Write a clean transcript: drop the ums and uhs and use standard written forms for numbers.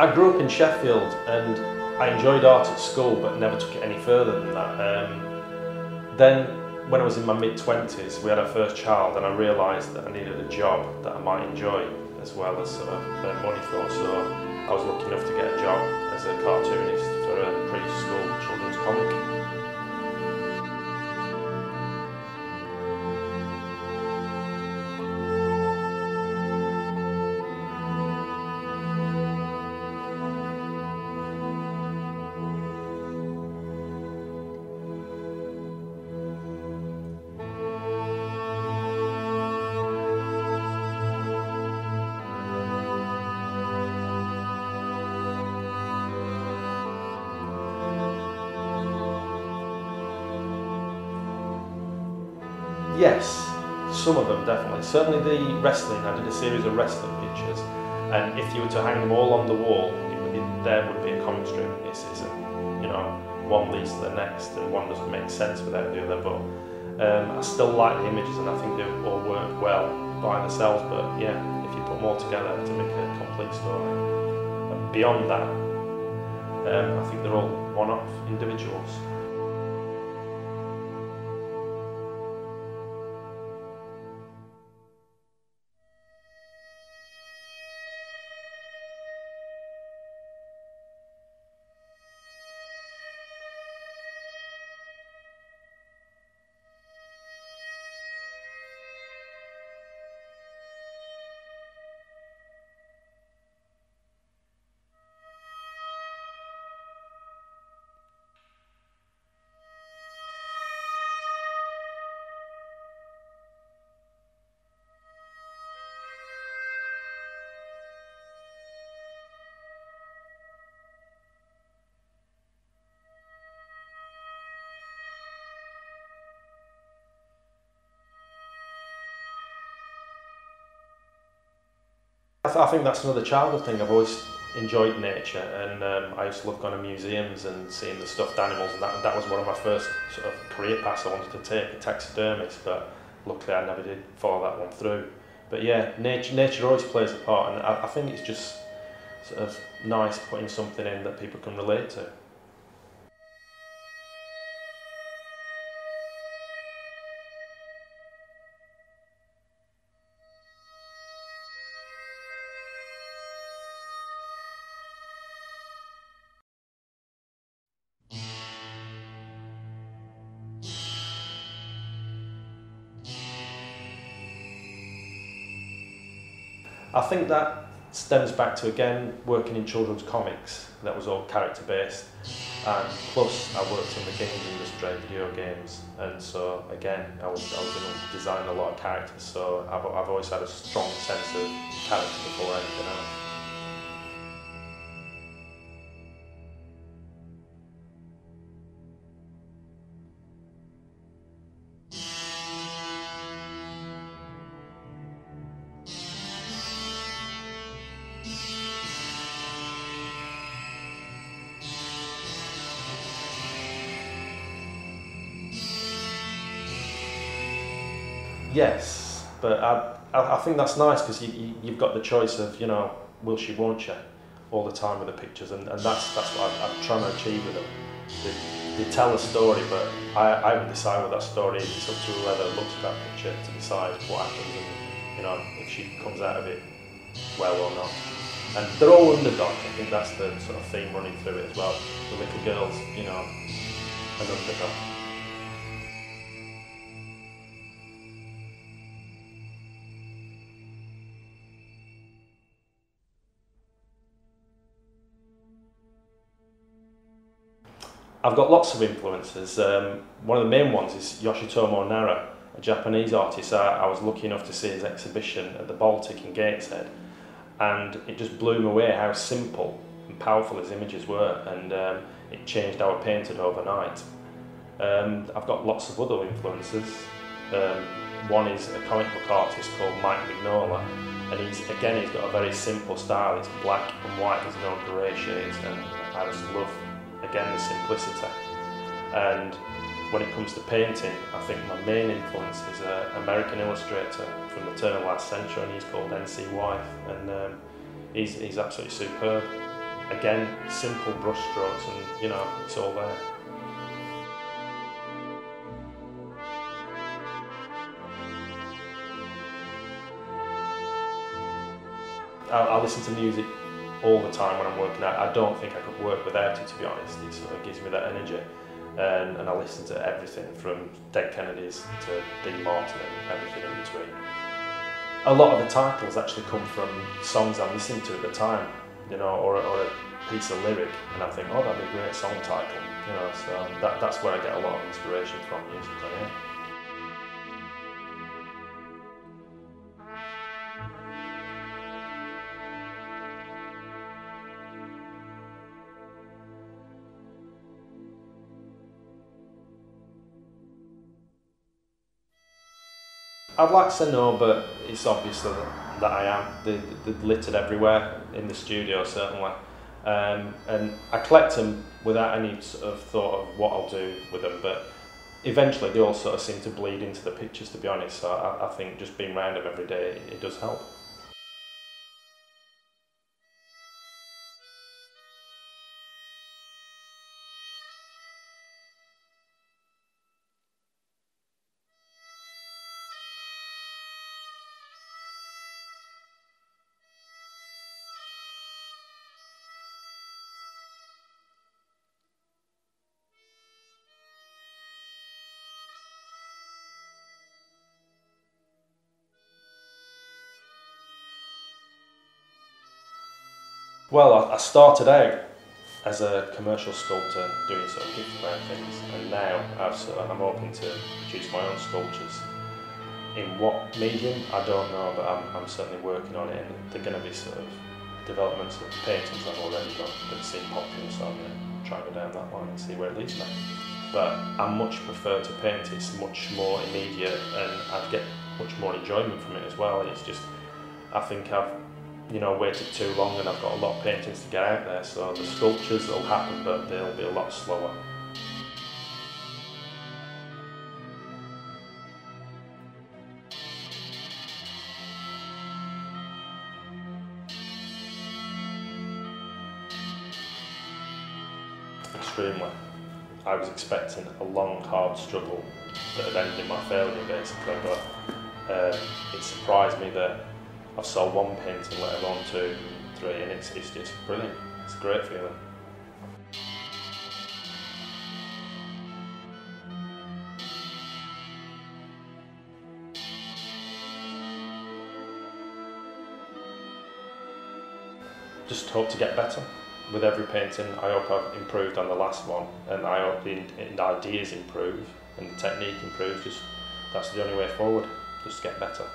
I grew up in Sheffield and I enjoyed art at school but never took it any further than that. Then when I was in my mid-20s we had our first child and I realised that I needed a job that I might enjoy as well as sort of earn money for, so I was lucky enough to get a job as a cartoonist for a preschool children's comic. Yes, some of them definitely. Certainly the wrestling, I did a series of wrestling pictures, and if you were to hang them all on the wall, there would be a comic strip. This isn't, you know, one leads to the next and one doesn't make sense without the other, but I still like the images and I think they all work well by themselves, but yeah, if you put them all together to make a complete story. And beyond that, I think they're all one-off individuals. I think that's another childhood thing. I've always enjoyed nature, and I used to love going to museums and seeing the stuffed animals, and that was one of my first sort of career paths I wanted to take, a taxidermist, but luckily I never did follow that one through. But yeah, nature always plays a part, and I think it's just sort of nice putting something in that people can relate to. I think that stems back to, again, working in children's comics. That was all character based, and plus I worked in the games industry, video games, and so again I was going to design a lot of characters, so I've always had a strong sense of character before anything else. Yes, but I think that's nice because you've got the choice of, you know, will she, won't she, all the time with the pictures, and that's what I'm trying to achieve with them. They tell a story, but I haven't decided what that story is. It's up to whoever looks at that picture to decide what happens and, you know, if she comes out of it well or not. And they're all underdog. I think that's the sort of theme running through it as well. The little girl's, you know, an underdog. I've got lots of influences. One of the main ones is Yoshitomo Nara, a Japanese artist. I was lucky enough to see his exhibition at the Baltic in Gateshead, and it just blew me away how simple and powerful his images were, and it changed how I painted overnight. I've got lots of other influences. One is a comic book artist called Mike Mignola, and he's got a very simple style. It's black and white, there's no grey shades, and I just love, again, the simplicity. And when it comes to painting, I think my main influence is an American illustrator from the turn of last century, and he's called N.C. Wyeth, and he's absolutely superb. again, simple brush strokes, and you know, it's all there. I listen to music all the time when I'm working out. I don't think I could work without it, to be honest. It sort of gives me that energy. And I listen to everything from Dead Kennedys to Dean Martin and everything in between. A lot of the titles actually come from songs I'm listening to at the time, you know, or a piece of lyric, and I think, oh, that'd be a great song title, you know, so that's where I get a lot of inspiration from musically, yeah. I'd like to say no, but it's obvious that I am. They're littered everywhere in the studio, certainly. And I collect them without any sort of thought of what I'll do with them, but eventually they all sort of seem to bleed into the pictures, to be honest, so I think just being around them every day, it does help. Well, I started out as a commercial sculptor doing sort of gift ware things, and now I'm hoping to produce my own sculptures. In what medium, I don't know, but I'm certainly working on it, and they're going to be sort of developments of paintings I've already got that seem popular, so I'm going to try and go down that line and see where it leads me. But I much prefer to paint. It's much more immediate, and I'd get much more enjoyment from it as well. It's just, I think I've waited too long, and I've got a lot of paintings to get out there, so the sculptures will happen, but they'll be a lot slower. Extremely. I was expecting a long, hard struggle that had ended in my failure, basically, but it surprised me that I've sold one painting, let alone 2, 3, and it's just brilliant. It's a great feeling. Just hope to get better. With every painting, I hope I've improved on the last one, and I hope the ideas improve and the technique improves. That's the only way forward, just get better.